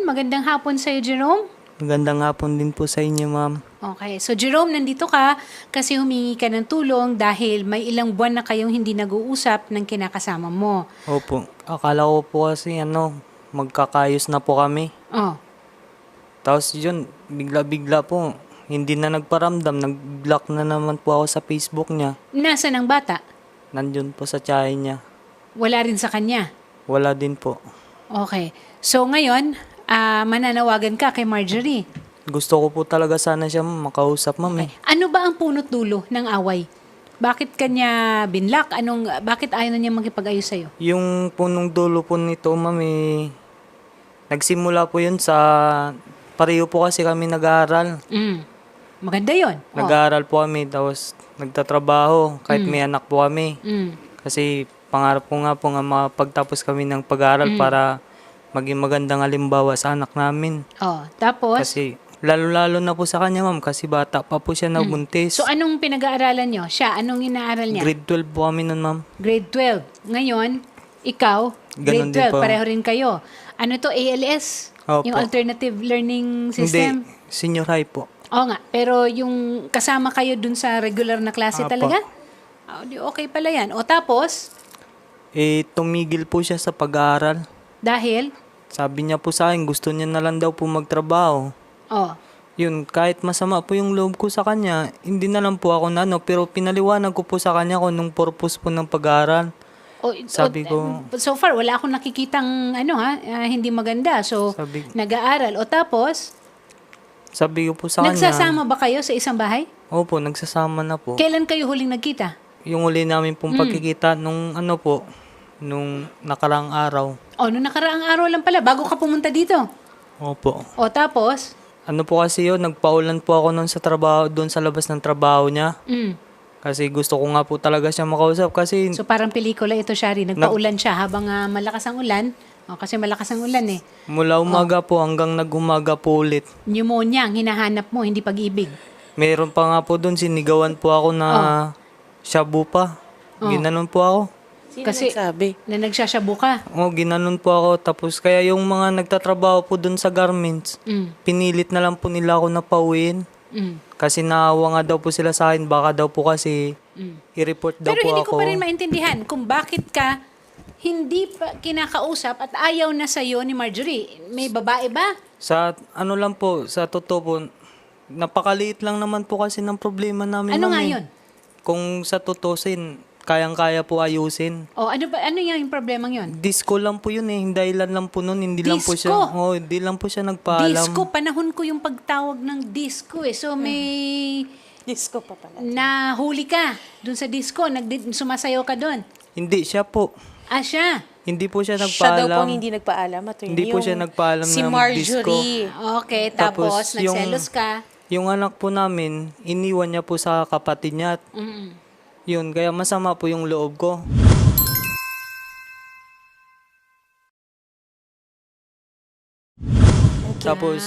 Magandang hapon sa'yo, Jerome. Magandang hapon din po sa inyo, ma'am. Okay, so Jerome, nandito ka kasi humingi ka ng tulong dahil may ilang buwan na kayong hindi nag-uusap ng kinakasama mo. Opo, akala ko po kasi magkakayos na po kami. Oh, Tapos yun, bigla-bigla po, hindi na nagparamdam, nag-block na naman po ako sa Facebook niya. nasa ng bata? Nandun po sa tiyahin niya. Wala rin sa kanya. Wala din po. Okay, so ngayon, mananawagan ka kay Marjorie. Gusto ko po talaga sana siya makausap, ma'am. Ano ba ang punot dulo ng away? Bakit kanya binlock? Bakit ayaw na niya makipag-ayos sa'yo? Yung punong dulo po nito, ma'am, nagsimula po yun sa, pareho po kasi kami nag-aaral. Maganda yon. Nag-aaral po kami, tapos nagtatrabaho, kahit may anak po kami. Kasi pangarap ko nga po nga mapagtapos kami ng pag-aaral para maging magandang halimbawa sa anak namin. Tapos? Kasi lalo-lalo na po sa kanya, ma'am, kasi bata pa po siya nabuntis. So anong pinag-aaralan nyo? Siya, anong inaaral niya? Grade 12 po kami nun, ma'am. Grade 12. Ngayon, ikaw, Ganon grade din 12, po. pareho rin kayo. Ano to, ALS? Opo. Yung Alternative Learning System? Hindi, senior high po. Oo nga, pero yung kasama kayo dun sa regular na klase Apo. talaga? Di okay pala yan. O tapos, Tumigil po siya sa pag-aaral. dahil, Sabi niya po sa akin, gusto niya na lang daw po magtrabaho. Yun, kahit masama po yung loob ko sa kanya, hindi na lang po ako pero pinaliwanag ko po sa kanya kung anong purpose po ng pag-aaral. Sabi ko, so far, wala akong nakikitang hindi maganda. So, Sabi- nag-aaral. O tapos, sabi ko po sa kanya, nagsasama ba kayo sa isang bahay? opo, nagsasama na po. Kailan kayo huling nagkita? Yung uli namin pong pagkikita nung nung nakaraang araw. Nung nakaraang araw lang pala, bago ka pumunta dito. Opo. O tapos, Ano po kasi yun, nagpaulan po ako noon sa trabaho, doon sa labas ng trabaho niya. Kasi gusto ko nga po talaga siya makausap kasi so parang pelikula ito, Shari. Nagpaulan siya habang malakas ang ulan. Kasi malakas ang ulan eh. mula umaga po hanggang nag-umaga po ulit. Pneumonia ang hinahanap mo, hindi pag-ibig. Meron pa nga po doon, sinigawan po ako na shabu pa. Ginanon po ako. Sino Kasi nagsabi? na nagsasyabu ka. Ginanon po ako. Tapos kaya yung mga nagtatrabaho po doon sa garments, pinilit na lang po nila ako na pauwiin. Kasi naawa nga daw po sila sa akin. Baka daw po kasi i-report daw Pero po hindi ako. ko pa rin maintindihan kung bakit ka hindi pa kinakausap at ayaw na sa'yo ni Marjorie. May babae ba? Sa lang po, sa totoo po, napakaliit lang naman po kasi ng problema namin. Ano nga ma'am, yun? Kung sa tutusin, kayang-kaya po ayusin. Ano yung problemang yun? Disco lang po yun Yung dahilan lang po nun. Hindi lang po siya. Disco? Hindi lang po siya nagpaalam. Disco, panahon ko yung pagtawag ng disco eh. So may Disco pa pala. nahuli ka dun sa disco, sumasayaw ka dun. Hindi siya po. Siya. Hindi po siya Siya nagpaalam. daw pong hindi nagpaalam. Hindi po siya nagpaalam si ng Marjorie. Okay, tapos Tapos, nagselos ka. Yung anak po namin, iniwan niya po sa kapatid niya. At yun, kaya masama po yung loob ko. Tapos,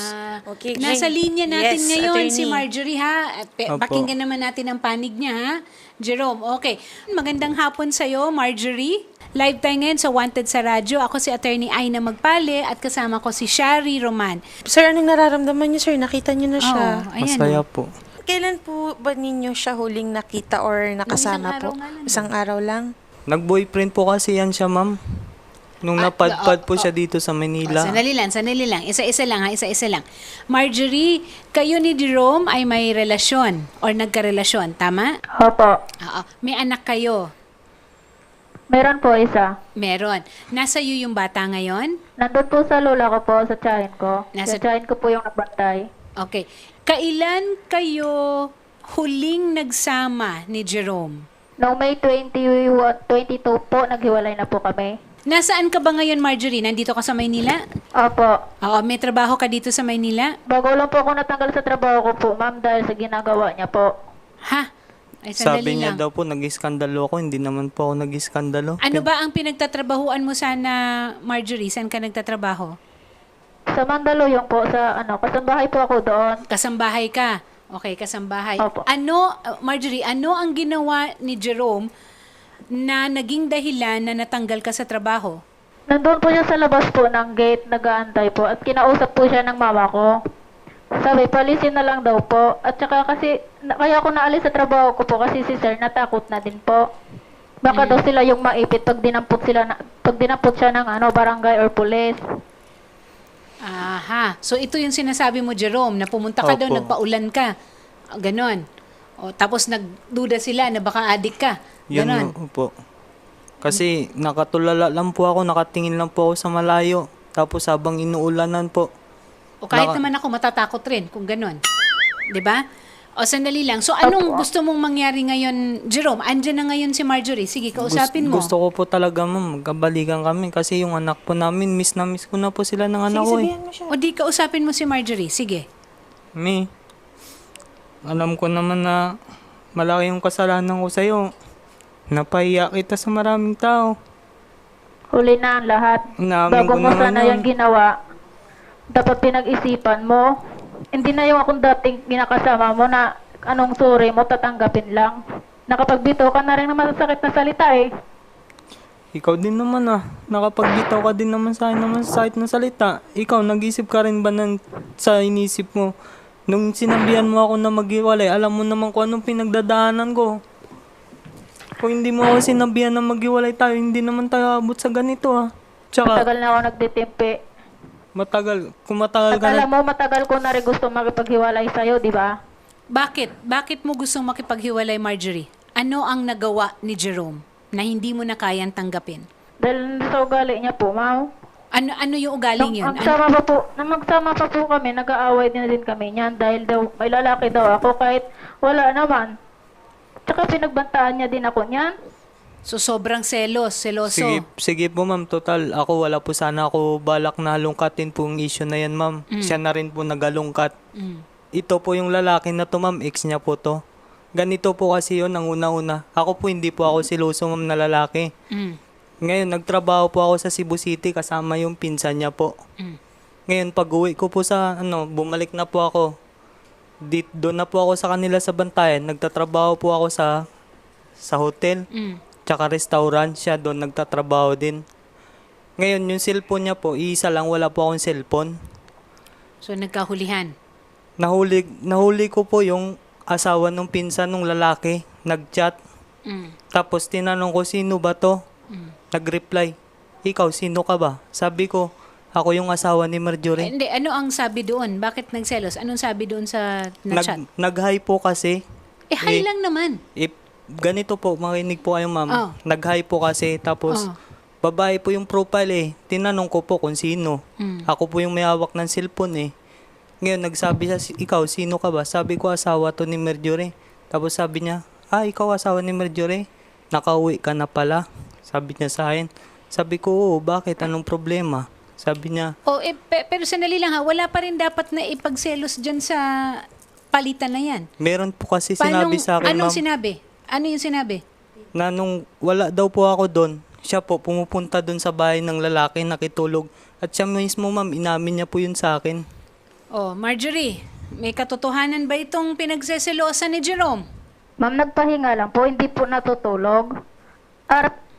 Okay, Nasa linya natin yes, ngayon si attorney. Marjorie ha. Opo. Pakinggan naman natin ang panig niya ha. Jerome, okay. Magandang hapon sa'yo, Marjorie. Live tayo ngayon sa Wanted sa Radyo. Ako si Attorney Aina Magpale at kasama ko si Shari Roman. Sir, anong nararamdaman niyo, sir? Nakita niyo na siya. Ayan, masaya po. Kailan po ba ninyo siya huling nakita or nakasama Isang araw po? nga lang. Isang araw lang? Nag-boyfriend po kasi yan siya, ma'am. Nung napadpad po siya dito sa Manila. Sanali lang. Isa-isa lang. Marjorie, kayo ni Jerome ay may relasyon or nagkarelasyon, tama? Opo. Oo. May anak kayo. Meron po isa. Meron. Nasa iyo yung bata ngayon? Nandun po sa lola ko po, sa tiyahin ko. Nasa- Sa tiyahin ko po yung nagbantay. Okay. Kailan kayo huling nagsama ni Jerome? Noong May 22 po, naghiwalay na po kami. Nasaan ka ba ngayon, Marjorie? Nandito ka sa Maynila? Opo. Oo, may trabaho ka dito sa Maynila? Bago lang po ako natanggal sa trabaho ko po, ma'am, dahil sa ginagawa niya po. Ha? Ay, Sabi sandali niya lang. daw po, nag-iskandalo ako. Hindi naman po ako nag-iskandalo. Ano ba ang pinagtatrabahuan mo sana, Marjorie? Saan ka nagtatrabaho? Sa Mandaluyong po, kasambahay po ako doon. Kasambahay ka. Okay, kasambahay. Opo. Marjorie, ano ang ginawa ni Jerome na naging dahilan na natanggal ka sa trabaho? Nandun po siya sa labas po ng gate, nag-aantay po. At kinausap po siya ng mama ko. Sabi, palisin na lang daw po. At saka kasi, kaya ako naalis sa trabaho ko po kasi si sir natakot na din po. Baka daw sila yung maipit pag dinampot siya ng barangay or police. Aha. So ito yung sinasabi mo, Jerome, na pumunta ka daw, Opo. nagpaulan ka. Ganon. O, tapos nagduda sila na baka adik ka. Yun Ganon. po. Kasi nakatulala lang po ako, nakatingin lang po ako sa malayo. Tapos habang inuulanan po. O kahit naman ako matatakot rin kung ganon. 'Di ba? O sandali lang. So anong gusto mong mangyari ngayon, Jerome? Andyan na ngayon si Marjorie. Sige, kausapin mo. Gusto ko po talaga, ma'am, magkabalikan kami. Kasi yung anak po namin, miss na miss ko na po sila ng anak ko. Sabihan mo siya. O di kausapin mo si Marjorie. Sige. Mi, alam ko naman na malaki yung kasalanan ko sa'yo. Napahiya kita sa maraming tao. Huli na ang lahat. Inamin Bago ko mo naman sana yun. yung ginawa, dapat pinag-isipan mo. Hindi na yung akong dating ginakasama mo na anong sorry mo, tatanggapin lang. Nakapagbito ka na rin ng masasakit na salita eh. Ikaw din naman nakapagbitaw ka din naman sa akin naman sa sakit na salita. Ikaw, nag-isip ka rin ba sa inisip mo? Nung sinabihan mo ako na maghiwalay, alam mo naman kung anong pinagdadaanan ko. Kung hindi mo ako sinabihan na maghiwalay tayo, hindi naman tayo abot sa ganito Tsaka, Matagal na ako nagtitimpi. kung matagal At ka alam na, mo, matagal ko na rin gusto makipaghiwalay sa'yo, di ba? Bakit? Bakit mo gustong makipaghiwalay, Marjorie? Ano ang nagawa ni Jerome na hindi mo na kayang tanggapin? Dahil sa ugali niya po, Mau. Ano yung ugaling yun? Ano? Nung magsama pa po kami, nag-aaway din kami niyan dahil daw may lalaki daw ako kahit wala naman. Tsaka pinagbantaan niya din ako niyan. So sobrang seloso. sige po ma'am, total, ako wala po sana ako balak na halungkatin po yung issue na yan ma'am. Siya na rin po nagalungkat. Ito po yung lalaki na to ma'am, ex niya po to. Ganito po kasi yun ang una-una. Ako po hindi po ako siloso ma'am na lalaki. Ngayon, nagtrabaho po ako sa Cebu City kasama yung pinsan niya po. Ngayon, pag-uwi ko po sa, bumalik na po ako. Doon na po ako sa kanila sa Bantayan. Nagtatrabaho po ako sa hotel. Tsaka restaurant siya. Doon nagtatrabaho din. Ngayon, yung cellphone niya po, isa lang, wala po akong cellphone. So nagkahulihan. Nahuli ko po yung asawa ng pinsan ng lalaki. Nag-chat. Tapos tinanong ko, sino ba to? Nag-reply, ikaw, sino ka ba? Sabi ko, ako yung asawa ni Marjorie. Hindi, ano ang sabi doon? Bakit nagselos? Anong sabi doon sa na-chat? Nag-hi po kasi. Hi lang naman. Ganito po, makinig po kayo ma'am. Oh. Nag-hi po kasi, tapos babae po yung profile Tinanong ko po kung sino. Ako po yung may hawak ng cellphone Ngayon, nagsabi siya, ikaw, sino ka ba? Sabi ko, asawa to ni Marjorie. Tapos sabi niya, ikaw asawa ni Marjorie? Nakauwi ka na pala. Sabi niya sa akin. Sabi ko, oo, bakit? Anong problema? Sabi niya, Pero sandali lang wala pa rin dapat na ipagselos dyan sa palitan na yan. meron po kasi sinabi sa akin, Anong ma'am, sinabi? Ano yung sinabi? na nung wala daw po ako doon, siya po pumupunta doon sa bahay ng lalaki, nakitulog. At siya mismo, ma'am, inamin niya po yun sa akin. Marjorie, may katotohanan ba itong pinagseselosan ni Jerome? Ma'am, nagpahinga lang po, hindi po natutulog.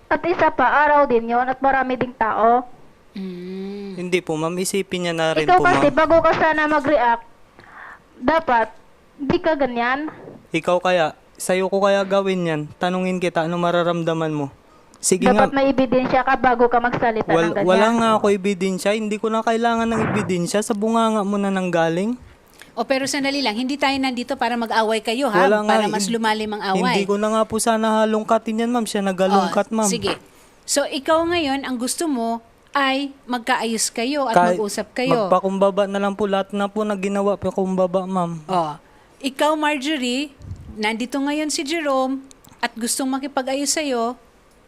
At isa pa, araw din yon at marami ding tao. Hindi po, ma'am, isipin niya na rin Ikaw po, kasi, ma'am. bago ka sana mag-react, dapat, hindi ka ganyan. Ikaw kaya, sa'yo ko kaya gawin yan. Tanungin kita, ano mararamdaman mo? Sige Dapat nga, may ebidensya ka bago ka magsalita ng ganyan. wala nga ako ebidensya. Hindi ko na kailangan ng ebidensya. Sa bunganga mo na nanggaling. Pero sandali lang, hindi tayo nandito para mag-away kayo, ha? Wala nga, Para mas lumalim ang away. Hindi ko na nga po sana halungkatin yan, ma'am. Siya nagalungkat, ma'am. Sige. So, ikaw ngayon, ang gusto mo ay magkaayos kayo at mag-usap kayo. Magpakumbaba na lang po lahat na po na ginawa pa kumbaba, ma'am. Ikaw, Marjorie, nandito ngayon si Jerome at gustong makipag-ayos sa'yo,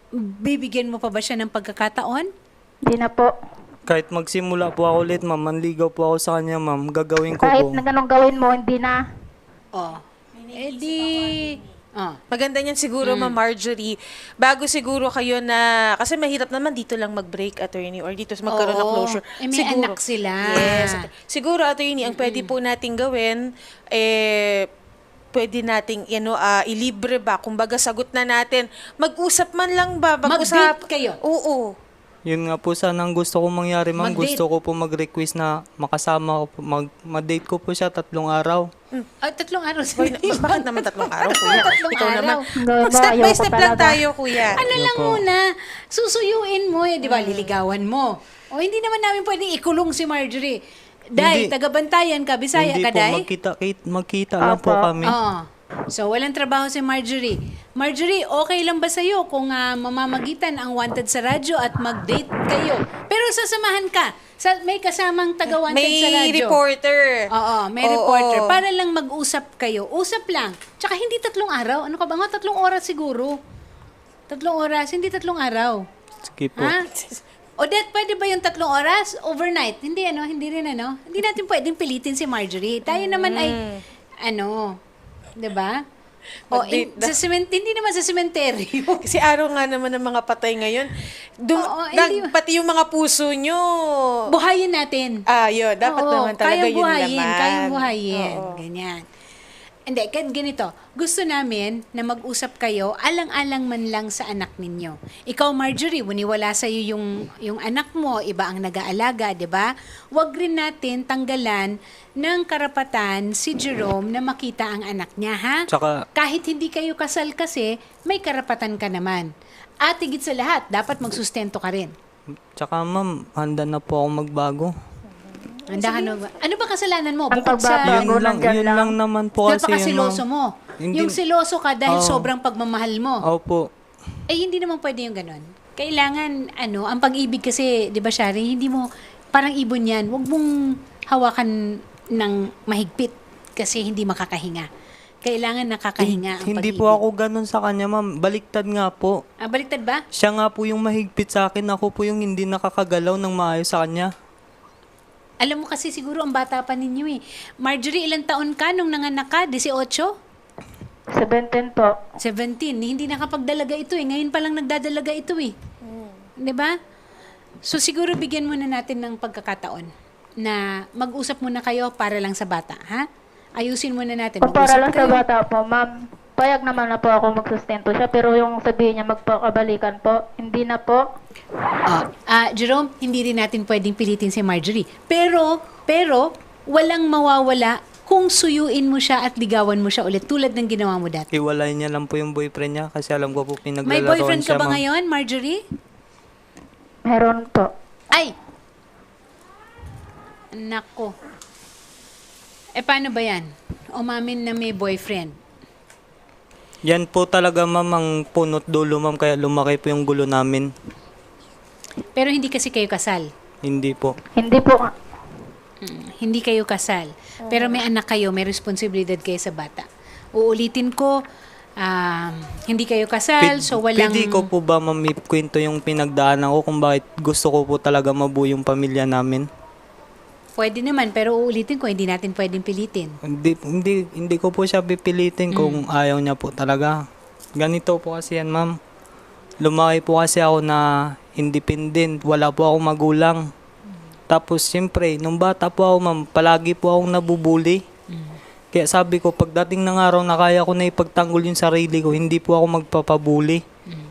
bibigyan mo pa ba siya ng pagkakataon? Hindi na po. Kahit magsimula po ako ulit, ma'am, manligaw po ako sa kanya, ma'am. Gagawin ko Kahit po. na ganun gawin mo, hindi na. Maganda niyan siguro, Ma'am Marjorie. Bago siguro kayo na, kasi mahirap naman dito lang mag-break, attorney, or dito magkaroon ng closure. May anak sila. Yes. Siguro, attorney, ang pwede po nating gawin, pwede nating ilibre ba? Kumbaga, sagot na natin. Mag-usap man lang ba? Mag-date kayo? Oo. Yun nga po sana ang gusto ko mangyari, ma'am. Mag-date. Gusto ko po mag-request na makasama ko po, ma-date ko po siya 3 araw. Ay, 3 araw. Boy, bakit naman 3 araw, kuya? Tatlong Ikaw araw. naman. No, Step by ayaw ko step lang talaga. tayo, kuya. Ano lang po. muna, susuyuin mo, di ba? Liligawan mo. O hindi naman namin pwedeng ikulong si Marjorie. Day, Hindi. tagabantayan ka, Bisaya Hindi ka, po, Day? magkita lang po Opo. kami. Oo. So, walang trabaho si Marjorie. Marjorie, okay lang ba sa'yo kung mamamagitan ang wanted sa radyo at mag-date kayo? Pero sasamahan ka. May kasamang taga-wanted sa May radyo. reporter. Oo, may Oo. reporter. Para lang mag-usap kayo. Usap lang. Tsaka hindi 3 araw. Ano ka ba nga? 3 oras siguro. 3 oras, hindi 3 araw. Sige po. Ha? Odette, pwede ba yung 3 oras? Overnight? Hindi rin. Hindi natin pwedeng pilitin si Marjorie. Tayo naman ay, 'di ba? O, Mag-date na. hindi naman sa sementeryo. Kasi araw nga naman ng mga patay ngayon. Oo, hindi- Pati yung mga puso nyo. Buhayin natin. Yun. Dapat Oo, naman talaga kayang yun buhayin, naman. Kayang buhayin. Oo. Ganyan. Hindi, ganito. Gusto namin na mag-usap kayo alang-alang man lang sa anak ninyo. Ikaw, Marjorie, wala sa iyo yung anak mo, iba ang nag-aalaga, di ba? Huwag rin natin tanggalan ng karapatan si Jerome na makita ang anak niya, ha? Tsaka, Kahit hindi kayo kasal kasi, may karapatan ka naman. At higit sa lahat, dapat magsustento ka rin. ma'am, handa na po ako magbago. Ano ba kasalanan mo? Ang Bukod sa... pagbabago. Yun lang, nandyan yun lang. lang naman po Dahil kasi. pa yun, siloso ma'am. mo. Hindi- Yung siloso ka dahil Oo. sobrang pagmamahal mo. Opo. Hindi naman pwede yung ganun. Kailangan, ang pag-ibig kasi, di ba, Shari, hindi mo, parang ibon yan, huwag mong hawakan ng mahigpit kasi hindi makakahinga. Kailangan nakakahinga ang Hindi pag-ibig. po ako ganun sa kanya, ma'am. Baliktad nga po. Baliktad ba? Siya nga po yung mahigpit sa akin. Ako po yung hindi nakakagalaw ng maayos sa kanya. Alam mo kasi siguro ang bata pa ninyo eh. Marjorie, ilang taon ka nung nanganak ka? 18? 17 po. 17. Hindi nakapagdalaga ito eh. Ngayon pa lang nagdadalaga ito eh. 'Di ba? So siguro bigyan muna natin ng pagkakataon na mag-usap muna kayo para lang sa bata, ha? Ayusin muna natin. O para lang sa kayo. bata po, ma'am. Payag naman na po ako magsustento siya, pero yung sabihin niya magpakabalikan po, hindi na po. Jerome, hindi rin natin pwedeng pilitin si Marjorie. Pero, walang mawawala kung suyuin mo siya at ligawan mo siya ulit tulad ng ginawa mo dati. Iwalay niya lang po yung boyfriend niya kasi alam ko po pinaglalaroan May boyfriend ka siya, ba ma'am. ngayon, Marjorie? Meron po. Ay! Nako. Paano ba yan? Umamin na may boyfriend. Yan po talaga, ma'am, ang punot dulo, ma'am, kaya lumaki po yung gulo namin. Pero hindi kasi kayo kasal. Hindi po. Hindi po. Hindi kayo kasal. Pero may anak kayo, may responsibilidad kayo sa bata. Uulitin ko, hindi kayo kasal, so walang... Pwede ko po ba, ma'am, ikwento yung pinagdaanan ko kung bakit gusto ko po talaga mabuo yung pamilya namin? Pwede naman, pero uulitin ko, hindi natin pwedeng pilitin. Hindi ko po siya pipilitin kung ayaw niya po talaga. Ganito po kasi yan, ma'am. Lumaki po kasi ako na independent. Wala po akong magulang. Tapos, siyempre, nung bata po ako, ma'am, palagi po akong nabubuli. Kaya sabi ko, pagdating ng araw na kaya ko na ipagtanggol yung sarili ko, hindi po ako magpapabuli.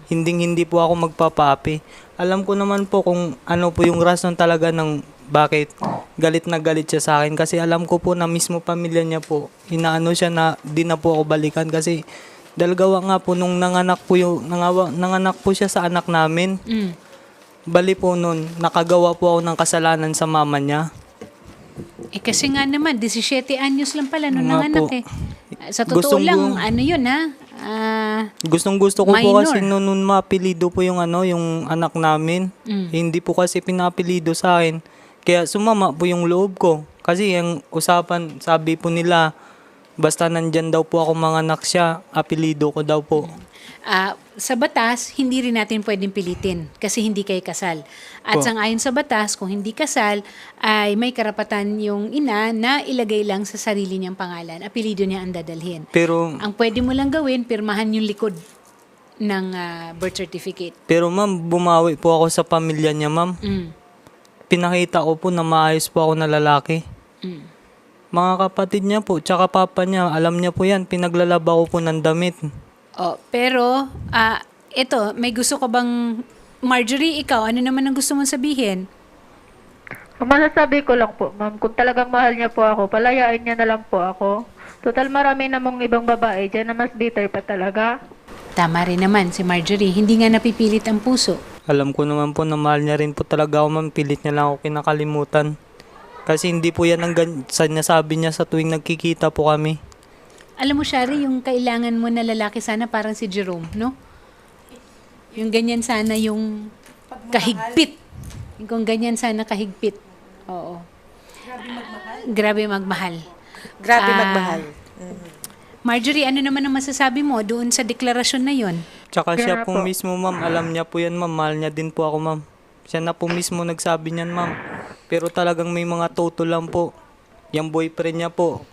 Hindi po ako magpapaapi. Alam ko naman po kung ano po yung rason talaga ng bakit galit na galit siya sa akin. Kasi alam ko po na mismo pamilya niya po, inaano siya na di na po ako balikan. Kasi dahil gawa nga po nung nanganak po siya sa anak namin. Bali po nun, nakagawa po ako ng kasalanan sa mama niya. Kasi nga naman, 17 anyos lang pala nung Nga nanganak po. eh. Sa totoo Gustong- lang, ano yun ha? Gustong-gusto ko po Minor. kasi nun mapilido po yung yung anak namin. Hindi po kasi pinapilido sa akin. Kaya sumama po yung loob ko. Kasi yung usapan, sabi po nila, basta nandyan daw po ako manganak siya, apelido ko daw po. Sa batas, hindi rin natin pwedeng pilitin kasi hindi kayo kasal. At Po. sangayon sa batas, kung hindi kasal, ay may karapatan yung ina na ilagay lang sa sarili niyang pangalan. Apelido niya ang dadalhin. Pero, Ang pwede mo lang gawin, pirmahan yung likod ng birth certificate. ma'am, bumawi po ako sa pamilya niya, ma'am. Pinakita ko po na maayos po ako na lalaki. Mga kapatid niya po, tsaka papa niya, alam niya po yan, pinaglalaba ko po ng damit. Pero, ito, may gusto ka bang Marjorie, ikaw, ano naman ang gusto mong sabihin? Ang masasabi ko lang po, ma'am, kung talagang mahal niya po ako, palayain niya na lang po ako. Total marami namang ibang babae dyan na mas bitter pa talaga. Tama rin naman si Marjorie, hindi nga napipilit ang puso. Alam ko naman po na mahal niya rin po talaga ako, ma'am. Pilit niya lang ako kinakalimutan. Kasi hindi po yan ang sinasabi niya sa tuwing nagkikita po kami. Alam mo, Shari, yung kailangan mo na lalaki sana parang si Jerome, no? Yung ganyan sana yung kahigpit. Kung ganyan sana kahigpit. Oo. Grabe magmahal. Grabe Ah, magmahal. Marjorie, ano naman ang masasabi mo doon sa deklarasyon na yon? Tsaka siya Kaya po po. mismo, ma'am. Alam niya po yan, ma'am. Mahal niya din po ako, ma'am. Siya na po mismo nagsabi niyan, ma'am. Pero talagang may mga toto lang po. Yung boyfriend niya po.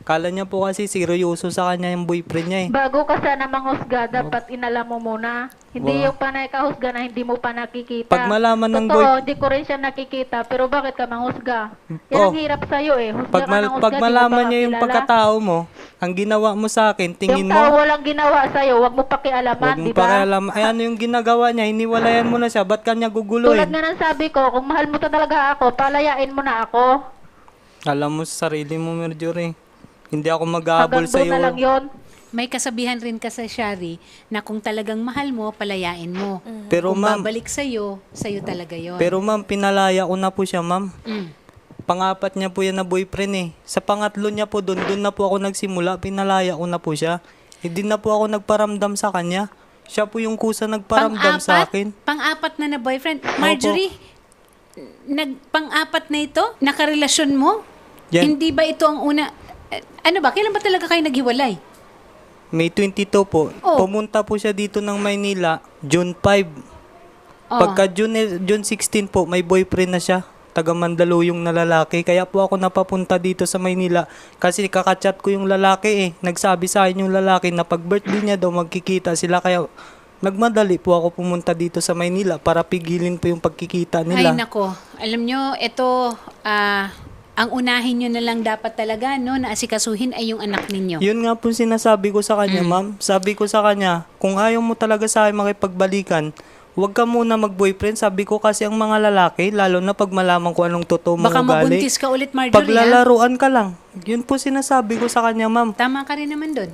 Kala niya po kasi seryoso sa kanya yung boyfriend niya eh. Bago ka sana manghusga, dapat inalam mo muna. Hindi Wow. yung panay kahusga na hindi mo pa nakikita. Pag malaman ng Totoo, di ko rin siya nakikita. Pero bakit ka manghusga? Yan Oh. ang hirap sa'yo eh. Husga ka ng husga, Pag di mo malaman pa niya yung kakilala. pagkatao mo, ang ginawa mo sa akin, tingin Yung tao mo, walang ginawa sa'yo, wag mo pakialaman, huwag mo di ba? pakialam. Ay, ano yung ginagawa niya? Hiniwalayan mo na siya. Ba't kanya Tulad guguluhin? nga ng sabi ko, kung mahal mo talaga ako, palayain mo na ako. Alam mo sa sarili mo, Marjorie. Hindi ako Hanggang mag-aabol sa doon na lang iyo. yun. May kasabihan rin ka sa Shari na kung talagang mahal mo, palayain mo. Pero Kung ma'am, babalik sa'yo talaga yon. pero ma'am, pinalaya ko na po siya, ma'am. Mm. Pang-apat niya po yan na boyfriend eh. Sa pangatlo niya po doon na po ako nagsimula, pinalaya ko na po siya. Hindi na po ako nagparamdam sa kanya. Siya po yung kusa nagparamdam sa akin. Pang-apat na boyfriend. Marjorie, pang-apat na ito? Nakarelasyon mo? Yan. Hindi ba ito ang una? Ano ba? Kailan ba talaga kayo naghiwalay? May 22 po. Oh. Pumunta po siya dito ng Maynila, June 5. Oh. Pagka June 16 po, may boyfriend na siya. Taga Mandaluyong na lalaki. Kaya po ako napapunta dito sa Maynila. Kasi kakachat ko yung lalaki eh. Nagsabi sa akin yung lalaki na pag birthday niya daw magkikita sila. Kaya nagmadali po ako pumunta dito sa Maynila para pigilin po yung pagkikita Ay nila. nako, alam nyo, ito, ang unahin nyo na lang dapat talaga, no, na asikasuhin ay yung anak ninyo. Yun nga po sinasabi ko sa kanya, ma'am. Sabi ko sa kanya, kung ayaw mo talaga sa akin makipagbalikan, huwag ka muna mag-boyfriend. Sabi ko kasi ang mga lalaki, lalo na pag malaman ko anong totoo mong Baka ugali, mabuntis ka ulit, Marjorie, ha? paglalaruan ka lang. Yun po sinasabi ko sa kanya, ma'am. Tama ka rin naman doon.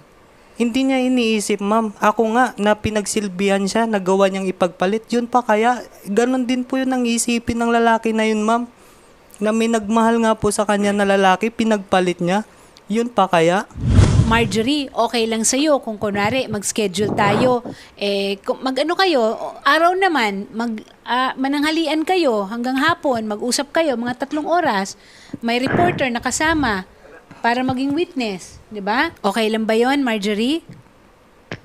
Hindi niya iniisip, ma'am. Ako nga, na pinagsilbihan siya, nagawa niyang ipagpalit. Yun pa kaya, ganun din po yun ang isipin ng lalaki na yun, ma'am. Na may nagmahal nga po sa kanya na lalaki, pinagpalit niya. Yun pa kaya? Marjorie, okay lang sa'yo kung kunwari mag-schedule tayo. Mag-ano kayo, araw naman, mananghalian kayo hanggang hapon, mag-usap kayo mga 3 oras. May reporter na kasama para maging witness. Di ba? Okay lang ba yon, Marjorie?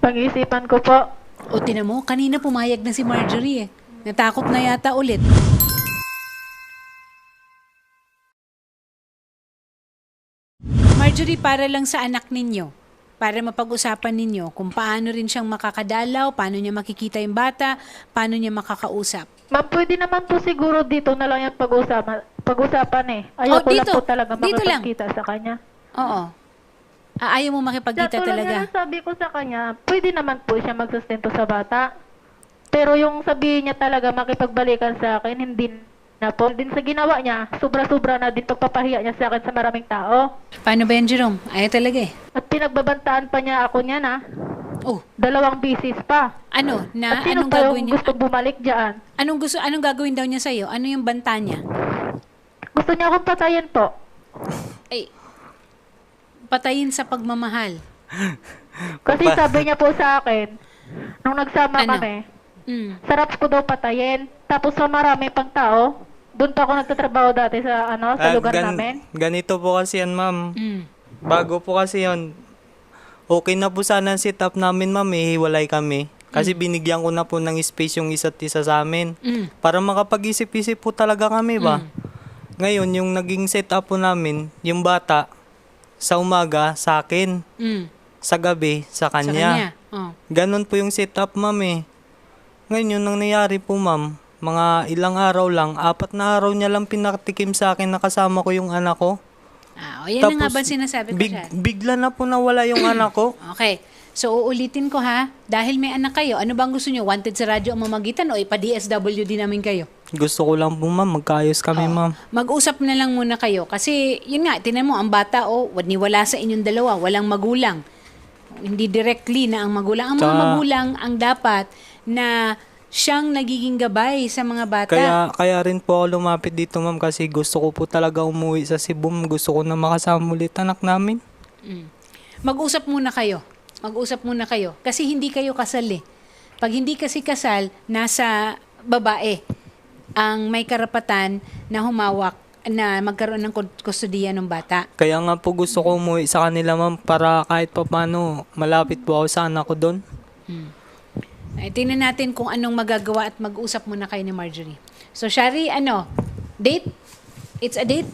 Pag-isipan ko po. O tinan mo, kanina pumayag na si Marjorie eh. Natakot na yata ulit. Marjorie, para lang sa anak ninyo, para mapag-usapan ninyo kung paano rin siyang makakadalaw, paano niya makikita yung bata, paano niya makakausap. Ma'am, pwede naman po siguro dito na lang yung pag-usapan eh. Ayaw ko lang dito. po talaga Dito lang. makipagkita sa kanya. Oo. Ayaw mo makipagkita Tulad talaga. nga ng sabi ko sa kanya, pwede naman po siya magsustento sa bata. Pero yung sabihin niya talaga makipagbalikan sa akin, hindi na po. Din sa ginawa niya, sobra-sobra na din pagpapahiya niya sa akin sa maraming tao. Paano ba yan, Jerome? Ayaw talaga eh. At pinagbabantaan pa niya ako niya na. Oh, 2 bisis pa. ano? At sino Anong pa gagawin yung niya? gusto bumalik dyan? Anong gagawin daw niya sa'yo? Ano yung banta niya? Gusto niya akong patayin po. Ay, patayin sa pagmamahal. Kasi sabi niya po sa akin, nung nagsama Ano? kami, Mm. sarap ko daw patayin. Tapos sa marami pang tao, doon pa ako nagtatrabaho dati sa sa lugar namin. Ganito po kasi yan, ma'am. Mm. Bago po kasi yon, okay na po sana ang setup namin, ma'am. Hiwalay kami. Kasi binigyan ko na po ng space yung isa't isa sa amin. Mm. Para makapag-isip-isip po talaga kami ba? Ngayon, yung naging setup po namin, yung bata, sa umaga, sa akin. Mm. Sa gabi, sa Sa kanya. kanya. Oh. Ganon po yung setup, ma'am eh. Ngayon, yung nangyayari po, ma'am, mga ilang araw lang, 4 na araw niya lang pinatikim sa akin na kasama ko yung anak ko. Yan na nga ba sinasabi ko siya? Bigla na po nawala yung anak ko. Okay. So, uulitin ko ha, dahil may anak kayo, ano bang gusto nyo? Wanted sa radyo ang mamagitan o ipa-DSWD namin kayo? Gusto ko lang po, ma'am. Magkaayos kami, ma'am. Mag-usap na lang muna kayo. Kasi, yun nga, tinan mo, ang bata, wala sa inyong dalawa, walang magulang. Hindi directly na ang magulang. Ang mga Tsaka- magulang ang dapat na siyang nagiging gabay sa mga bata. Kaya rin po ako lumapit dito, ma'am, kasi gusto ko po talaga umuwi sa Cebu. Gusto ko na makasama ulit anak namin. Mag-usap muna kayo. Mag-usap muna kayo. Kasi hindi kayo kasal eh. Pag hindi kasi kasal, nasa babae ang may karapatan na humawak na magkaroon ng kustudiya ng bata. Kaya nga po gusto ko umuwi sa kanila, ma'am, para kahit pa paano malapit po ako sa anak ko doon. Ay, tingnan natin kung anong magagawa at mag-usap muna kayo ni Marjorie. So, Shari, date? It's a date?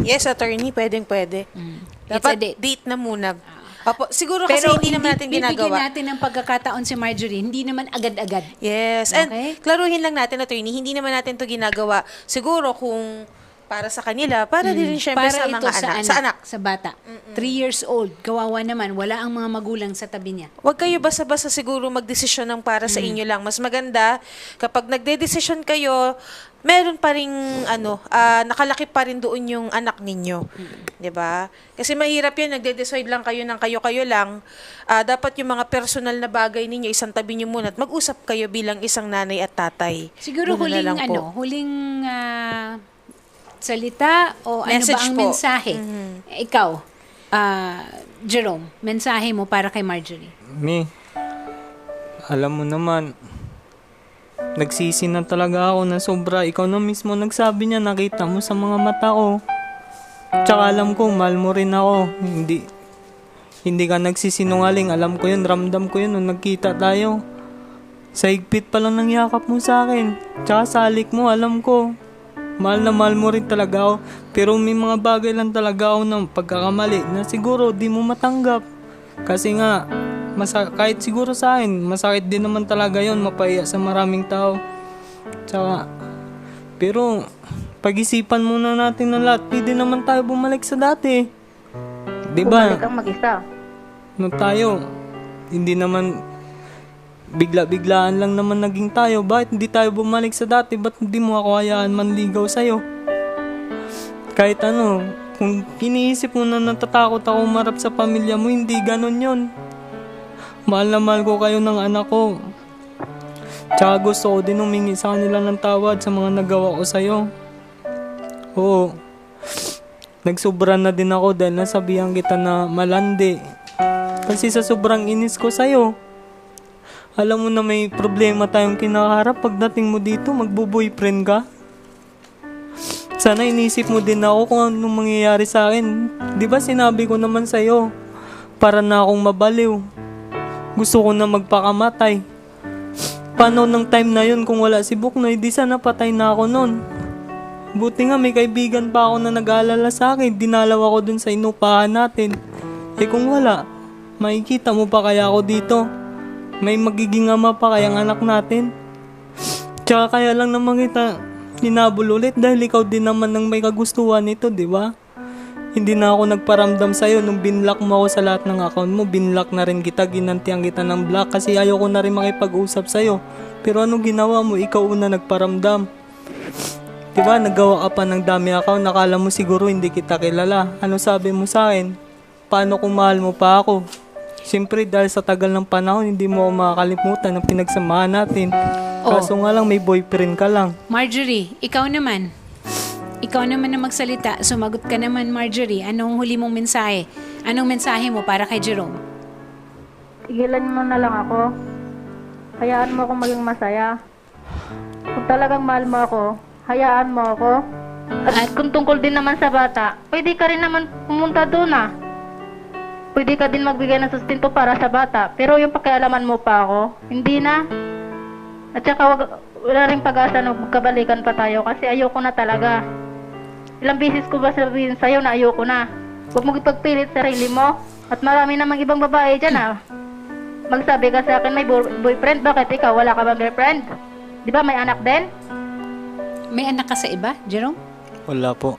Yes, attorney, pwede. It's Dapat a date. date na muna. Opo, siguro kasi hindi naman natin bibigyan ginagawa. natin ng pagkakataon si Marjorie, hindi naman agad-agad. Yes. Okay. And klaruhin lang natin, attorney, hindi naman natin to ginagawa siguro kung para sa kanila, para din syempre sa mga anak. Sa bata. 3 years old, kawawa naman, wala ang mga magulang sa tabi niya. Huwag kayo basta-basta siguro magdesisyon ng para sa inyo lang. Mas maganda, kapag nagde-desisyon kayo, meron pa ring, nakalaki pa rin doon yung anak ninyo. 'Di ba? Kasi mahirap yan, nagde-decide lang kayo ng kayo-kayo lang. Dapat yung mga personal na bagay ninyo, isang tabi nyo muna at mag-usap kayo bilang isang nanay at tatay. Siguro Muna na lang po. huling salita o Message ano ba ang po. mensahe? Ikaw, Jerome, mensahe mo para kay Marjorie. Alam mo naman, nagsisi na talaga ako na sobra. Ikaw na mismo nagsabi niya, nakita mo sa mga mata ko. Tsaka alam ko, mahal mo rin ako. Hindi ka nagsisinungaling. Alam ko yun, ramdam ko yun nung nagkita tayo. Sa higpit pa lang ng yakap mo sa akin. Tsaka sa halik mo, alam ko. Mahal na mahal mo rin talaga ako. Pero may mga bagay lang talaga ako ng pagkakamali na siguro di mo matanggap. Kasi nga, kahit siguro sa akin, masakit din naman talaga yon, mapaiya sa maraming tao. Tsaka, pero pag-isipan muna natin na lahat, pwede naman tayo bumalik sa dati. Diba? Bumalik ang mag-isa. Nung tayo, hindi naman bigla-biglaan lang naman naging tayo. Bakit hindi tayo bumalik sa dati? Ba't hindi mo ako hayaan manligaw sa'yo? Kahit kung iniisip mo na natatakot ako marap sa pamilya mo, hindi ganon yon. Mahal na mahal ko kayo ng anak ko. Tsaka gusto ko din humingi sa kanila ng tawad sa mga nagawa ko sa'yo. Oo. Nagsobra na din ako dahil nasabihan kita na malandi. Kasi sa sobrang inis ko sa'yo. Alam mo na may problema tayong kinakaharap. Pagdating mo dito, magbo-boyfriend ka. Sana inisip mo din ako kung anong mangyayari sa akin. Di ba sinabi ko naman sa'yo, para na akong mabaliw. Gusto ko na magpakamatay. Paano ng time na yun kung wala si Buknoy, di sana patay na ako nun. Buti nga may kaibigan pa ako na nag-aalala sa akin. Dinalaw ako dun sa inupahan natin. Kung wala, makikita mo pa kaya ako dito? May magiging ama pa kayang anak natin? Tsaka kaya lang naman kita hinabol ulit dahil ikaw din naman ang may kagustuhan nito, di ba? Hindi na ako nagparamdam sa'yo nung binlock mo ako sa lahat ng account mo. Binlock na rin kita, ginantihan kita ng block kasi ayoko na rin makipag-usap sa'yo. Pero anong ginawa mo? Ikaw una nagparamdam. Diba, nagawa ka pa ng dami account, nakala mo siguro hindi kita kilala. Ano sabi mo sa akin? Paano kung mahal mo pa ako? Siyempre, dahil sa tagal ng panahon, hindi mo ako makakalimutan ng pinagsamahan natin. Kaso nga lang, may boyfriend ka lang. Marjorie, ikaw naman. Ikaw naman na magsalita. Sumagot ka naman, Marjorie. Anong huli mong mensahe? Anong mensahe mo para kay Jerome? Tigilan mo na lang ako. Hayaan mo akong maging masaya. Kung talagang mahal mo ako, hayaan mo ako. At kung tungkol din naman sa bata, pwede ka rin naman pumunta doon Pwede ka din magbigay ng sustento para sa bata. Pero yung pakialaman mo pa ako, hindi na. At saka wala rin pag-asa na magkabalikan pa tayo kasi ayoko na talaga. Ilang beses ko ba sabihin sa'yo na ayoko na. Huwag mo ipagpilit sarili mo. At marami namang ibang babae dyan Magsabi ka sa akin may boyfriend, bakit ikaw wala ka bang girlfriend? Di ba may anak din? May anak ka sa iba, Jerome? Wala po.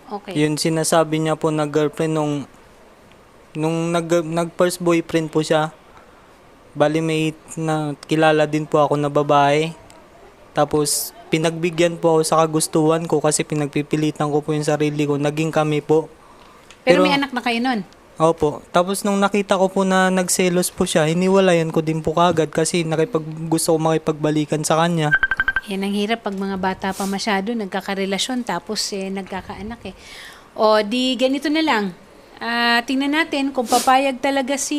Okay. Yun sinasabi niya po na girlfriend nung Nung nag-first boyfriend po siya, bali may na kilala din po ako na babae. Tapos pinagbigyan po ako sa kagustuhan ko kasi pinagpipilitan ko po yung sarili ko. Naging kami po. Pero may anak na kayo nun? Opo. Tapos nung nakita ko po na nagselos po siya, hiniwalayan ko din po kagad kasi gusto ko makipagbalikan sa kanya. Yan ang hirap pag mga bata pa masyado, nagkakarelasyon, tapos nagkakaanak eh. O di ganito na lang. Tingnan natin kung papayag talaga si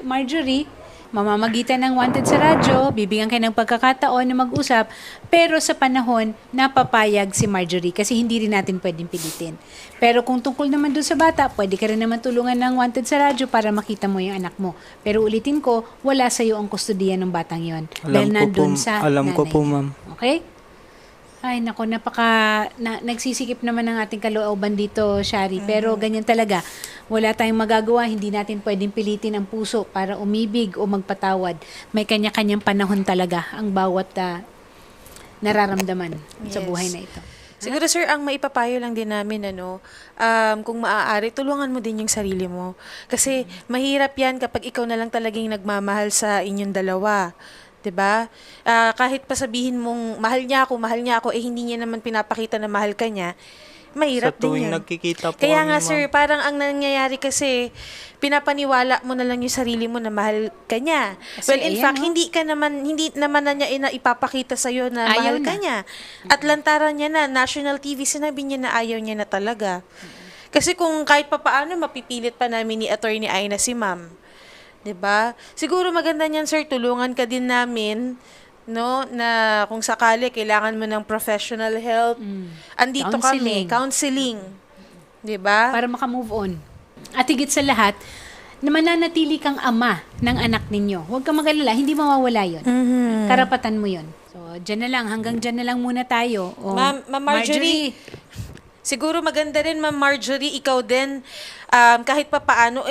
Marjorie, mamamagitan ng Wanted sa radyo, bibigyan kayo ng pagkakataon na mag-usap, pero sa panahon na papayag si Marjorie kasi hindi rin natin pwedeng pilitin. Pero kung tungkol naman doon sa bata, pwede ka rin naman tulungan ng Wanted sa radyo para makita mo yung anak mo. Pero ulitin ko, wala sa'yo ang kustodiya ng batang yon. Dahil nandun sa Alam ko nanay po, niya. ma'am. Okay? Ay, nako, nagsisikip naman ang ating kalooban dito, Shari. Pero ganyan talaga. Wala tayong magagawa. Hindi natin pwedeng pilitin ang puso para umibig o magpatawad. May kanya-kanyang panahon talaga ang bawat nararamdaman sa buhay na ito. Siguro sir, ang maipapayo lang din namin, kung maaari, tulungan mo din yung sarili mo. Kasi mahirap yan kapag ikaw na lang talagang nagmamahal sa inyong dalawa. 'Di ba? Kahit pa sabihin mong mahal niya ako, hindi niya naman pinapakita na mahal ka niya, mahirap Sa tuwing din yun. nagkikita po Kaya kami, nga ma'am. sir, parang ang nangyayari kasi, pinapaniwala mo na lang yung sarili mo na mahal ka niya. Kasi Well, in ayan, fact, no? hindi naman na niya ipapakita sa'yo na Ayaw mahal ka na. niya. At lantaran niya na, national TV, sinabi niya na ayaw niya na talaga. Kasi kung kahit papaano, mapipilit pa namin ni Attorney Aina si ma'am. 'Di ba? Siguro maganda niyan, sir, tulungan ka din namin, no, na kung sakali kailangan mo ng professional help. Andito kami, counseling. 'Di ba? Para makamove on. At higit sa lahat, na mananatili kang ama ng anak ninyo. Huwag kang mag-alala, hindi mawawala yun. Karapatan mo yun. So, dyan na lang, hanggang dyan na lang muna tayo. O, Ma'am Marjorie, siguro maganda rin, Ma'am Marjorie, ikaw din, kahit pa paano,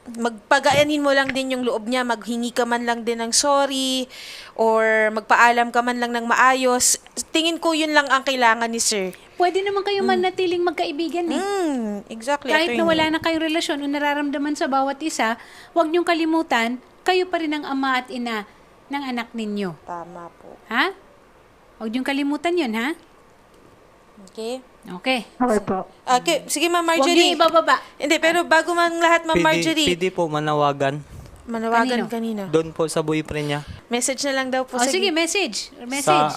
magpagaanin mo lang din yung loob niya, maghingi ka man lang din ng sorry, or magpaalam ka man lang ng maayos. Tingin ko yun lang ang kailangan ni sir. Pwede naman kayo manatiling magkaibigan eh. Exactly. Kahit na attorney. wala na kayong relasyon o nararamdaman sa bawat isa, huwag niyong kalimutan, kayo pa rin ang ama at ina ng anak ninyo. Tama po. Ha? Huwag niyong kalimutan yun, ha? Okay? Okay. Okay po. Okay, sige Ma'am Huwag Marjorie. niyong ibababa. Hindi, pero bago man lahat, Ma'am Marjorie, Pwede po manawagan. manawagan kanina. Doon po sa boyfriend niya. Message na lang daw po. O sige, message. Sa Message.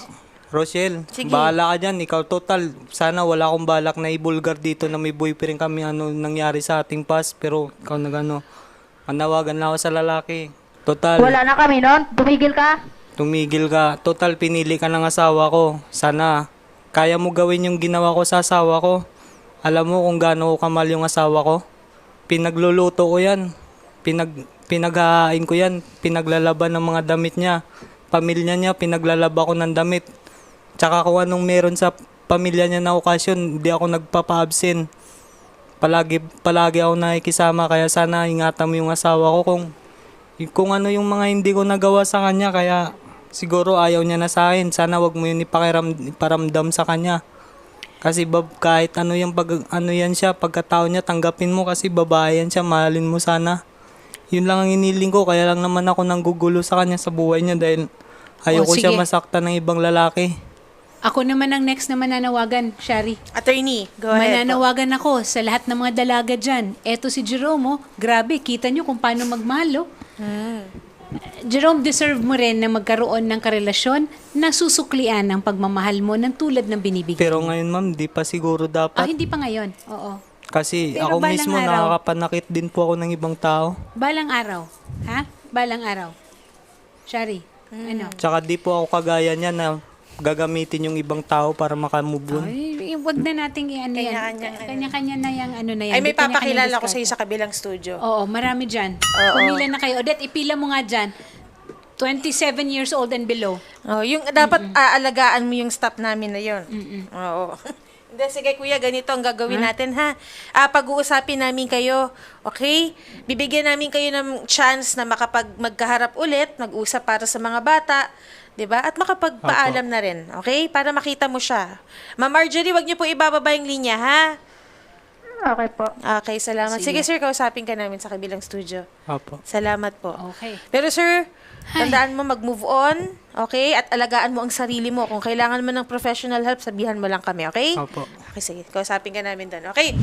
Rochelle, Sige. bahala ka dyan. Ikaw total, sana wala akong balak na ibulgar dito na may boyfriend kami nangyari sa ating past. Pero ikaw manawagan na ako sa lalaki. Total, Wala na kami nun. Tumigil ka. tumigil ka. Total, pinili ka ng asawa ko. Sana, kaya mo gawin yung ginawa ko sa asawa ko. Alam mo kung gaano ko kamal yung asawa ko? Pinagluluto ko yan. Pinaghahain ko yan. Pinaglalaban ng mga damit niya. Pamilya niya, pinaglalaba ko ng damit. Tsaka kung anong meron sa pamilya niya na okasyon, hindi ako nagpapa-absent. Palagi ako nakikisama, kaya sana ingatan mo yung asawa ko kung ano yung mga hindi ko nagawa sa kanya, kaya siguro ayaw niya na sa akin. Sana wag mo yun iparamdam sa kanya. Kasi kahit ano yan siya, pagkatao niya, tanggapin mo kasi babae yan siya, mahalin mo sana. Yun lang ang iniling ko, kaya lang naman ako nanggugulo sa kanya sa buhay niya dahil ayoko siya sige. masaktan ng ibang lalaki. Ako naman ang next na mananawagan, Shari. Attorney, go ahead po. Mananawagan ako sa lahat ng mga dalaga dyan. Eto si Jerome, grabe, kita nyo kung paano magmahal, Jerome, deserve mo rin na magkaroon ng karelasyon na susuklian ang pagmamahal mo ng tulad ng binibigay. Pero ngayon ma'am, di pa siguro dapat. Hindi pa ngayon. Oo. Kasi Pero ako balang mismo araw. nakakapanakit din po ako ng ibang tao. Balang araw. Ha? Balang araw. Shari, ano? Tsaka di po ako kagaya niya na gagamitin yung ibang tao para makamove on. Ay, wag na nating i-ano yan. Kanya-kanya na yung ano na yan. Ay, may Kanya-kanya papakilala ko discard. sa iyo sa kabilang studio. Oo, marami dyan. Pumila na kayo. Odette, ipila mo nga dyan. 27 years old and below. Oh, yung dapat aalagaan mo yung staff namin na yon. Oo. Hindi, sige kuya, ganito ang gagawin natin ha. Pag-uusapin namin kayo, okay? Bibigyan namin kayo ng chance na magkaharap ulit, mag-usap para sa mga bata, 'di ba? At makapagpaalam na rin, okay? Para makita mo siya. Ma'am Marjorie, wag niyo po ibababa yung linya, ha? Okay po. Okay, salamat. Sige, Sige. sir, kausapin ka namin sa kabilang studio. Opo. Salamat po. Okay. Pero sir, tandaan mo mag-move on, okay? At alagaan mo ang sarili mo. Kung kailangan mo ng professional help, sabihan mo lang kami, okay? Opo. Okay, sige. Kausapin ka namin doon, okay?